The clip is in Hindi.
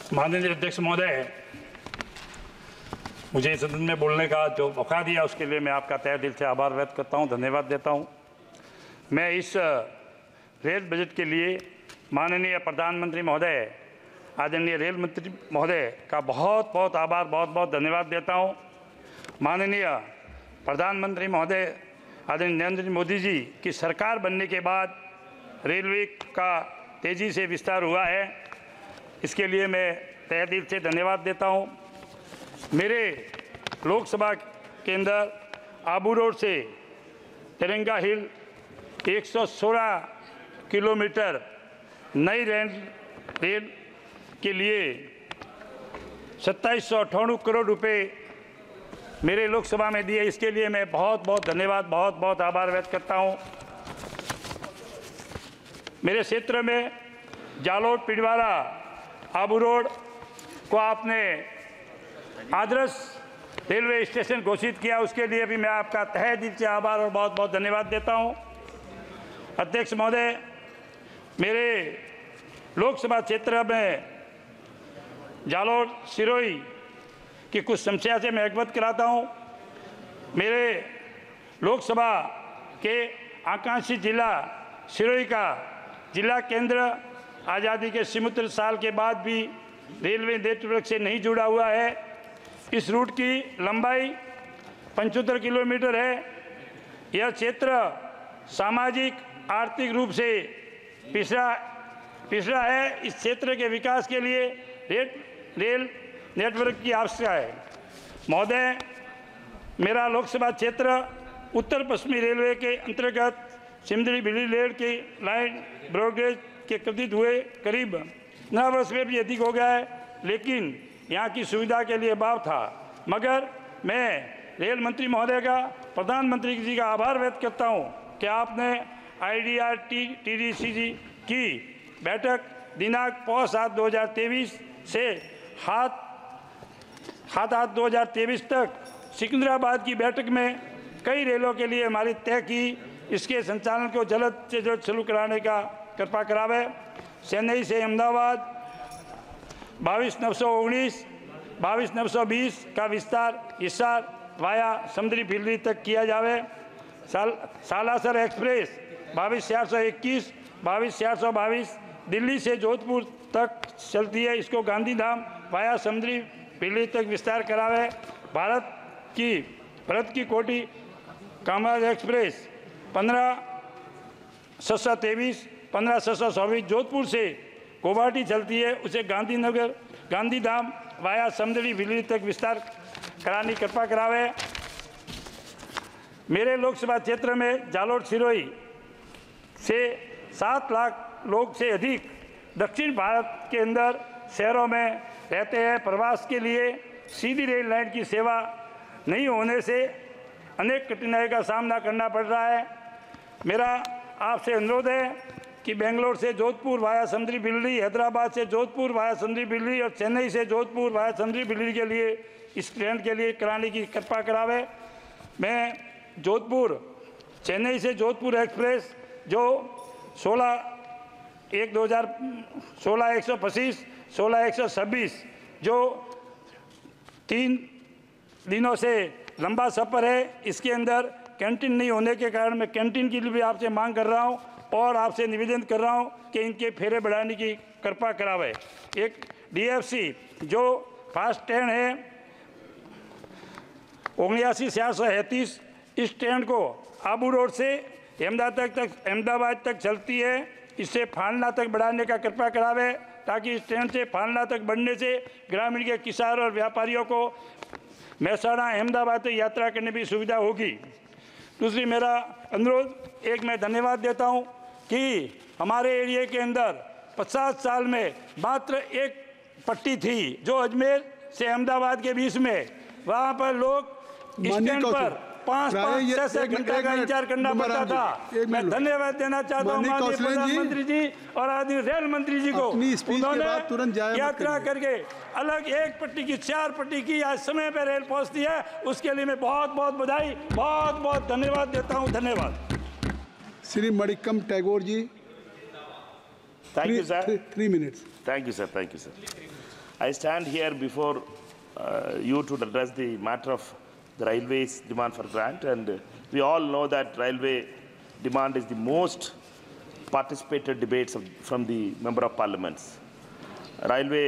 माननीय अध्यक्ष महोदय, मुझे सदन में बोलने का जो मौका दिया उसके लिए मैं आपका तहे दिल से आभार व्यक्त करता हूं, धन्यवाद देता हूं। मैं इस रेल बजट के लिए माननीय प्रधानमंत्री महोदय, आदरणीय रेल मंत्री महोदय का बहुत बहुत आभार, बहुत बहुत धन्यवाद देता हूं। माननीय प्रधानमंत्री महोदय आदरणीय नरेंद्र मोदी जी की सरकार बनने के बाद रेलवे का तेज़ी से विस्तार हुआ है, इसके लिए मैं तहे दिल से धन्यवाद देता हूं। मेरे लोकसभा के अंदर आबू रोड से तिरंगा हिल 116 किलोमीटर नई रेल के लिए 2798 करोड़ रुपए मेरे लोकसभा में दिए, इसके लिए मैं बहुत बहुत धन्यवाद, बहुत बहुत आभार व्यक्त करता हूं। मेरे क्षेत्र में जालोर पिंडवाड़ा आबू रोड को आपने आदर्श रेलवे स्टेशन घोषित किया, उसके लिए भी मैं आपका तहे दिल से आभार और बहुत बहुत धन्यवाद देता हूं। अध्यक्ष महोदय, मेरे लोकसभा क्षेत्र में जालोर सिरोही की कुछ समस्या से मैं अवगत कराता हूं। मेरे लोकसभा के आकांक्षी जिला सिरोही का जिला केंद्र आज़ादी के 77 साल के बाद भी रेलवे नेटवर्क से नहीं जुड़ा हुआ है। इस रूट की लंबाई 75 किलोमीटर है। यह क्षेत्र सामाजिक आर्थिक रूप से पिछड़ा है। इस क्षेत्र के विकास के लिए रेल नेटवर्क की आवश्यकता है। महोदय, मेरा लोकसभा क्षेत्र उत्तर पश्चिमी रेलवे के अंतर्गत सिमदड़ी बिजली रेल की लाइन ब्रॉडगेज के कृतित हुए करीब 9 वर्ष में भी अधिक हो गया है, लेकिन यहाँ की सुविधा के लिए अभाव था। मगर मैं रेल मंत्री महोदय का, प्रधानमंत्री जी का आभार व्यक्त करता हूँ कि आपने IDRTDCG की बैठक दिनांक 5/7/2023 से 7/8/2023 तक सिकंदराबाद की बैठक में कई रेलों के लिए हमारी तय की। इसके संचालन को जल्द से जल्द शुरू कराने का कृपा करावे। चेन्नई से अहमदाबाद 22/919, 22/920 का विस्तार हिसार वाया समुद्री फिल्ली तक किया जावे। सालासर एक्सप्रेस 22/421, 22/422 दिल्ली से जोधपुर तक चलती है, इसको गांधीधाम वाया समुद्री फिल्ली तक विस्तार करावे। भारत की कोटि कामराज एक्सप्रेस 15/623, 15/624 जोधपुर से गुवाहाटी चलती है, उसे गांधीधाम वाया समुद्री फिल्ली तक विस्तार कराने की कृपा करावे। मेरे लोकसभा क्षेत्र में जालोर सिरोही से 7 लाख लोग से अधिक दक्षिण भारत के अंदर शहरों में रहते हैं। प्रवास के लिए सीधी रेल लाइन की सेवा नहीं होने से अनेक कठिनाइयों का सामना करना पड़ रहा है। मेरा आपसे अनुरोध है कि बेंगलोर से जोधपुर वाया समुद्री बिल्ली, हैदराबाद से जोधपुर वाया समुद्री बिल्ली और चेन्नई से जोधपुर वाया समुद्री बिल्ली के लिए इस ट्रेन के लिए कराने की कृपा करावे। मैं चेन्नई से जोधपुर एक्सप्रेस जो 16/1/2016, 16/126 जो 3 दिनों से लंबा सफ़र है, इसके अंदर कैंटीन नहीं होने के कारण मैं कैंटीन की भी आपसे मांग कर रहा हूं और आपसे निवेदन कर रहा हूं कि इनके फेरे बढ़ाने की कृपा करावे। एक DFC जो फास्ट ट्रेन है 79/437, इस ट्रेन को आबू रोड से अहमदाबाद तक चलती है, इससे फालना तक बढ़ाने का कृपा करावे, ताकि इस ट्रेन से फालना तक बढ़ने से ग्रामीण के किसान और व्यापारियों को महसाणा अहमदाबाद तक यात्रा करने की सुविधा होगी। दूसरी मेरा अनुरोध, एक मैं धन्यवाद देता हूं कि हमारे एरिया के अंदर 50 साल में मात्र एक पट्टी थी जो अजमेर से अहमदाबाद के बीच में, वहाँ पर लोग स्टैंड पर 5-6 घंटे का इंतजार करना पड़ता था। मैं धन्यवाद देना चाहता हूँ माननीय प्रधानमंत्री जी और आदरणीय रेल मंत्री जी को, उन्होंने यात्रा करके अलग एक पट्टी की 4 पट्टी की आज समय पर रेल पहुँचती है, उसके लिए मैं बहुत बहुत बधाई, बहुत बहुत धन्यवाद देता हूँ। धन्यवाद। Shri Manickam Tagore ji. Thank you sir. 3 minutes. Thank you sir. I stand here before you to address the matter of the railways demand for grant, and we all know that railway demand is the most participated debates from the Member of Parliaments. Railway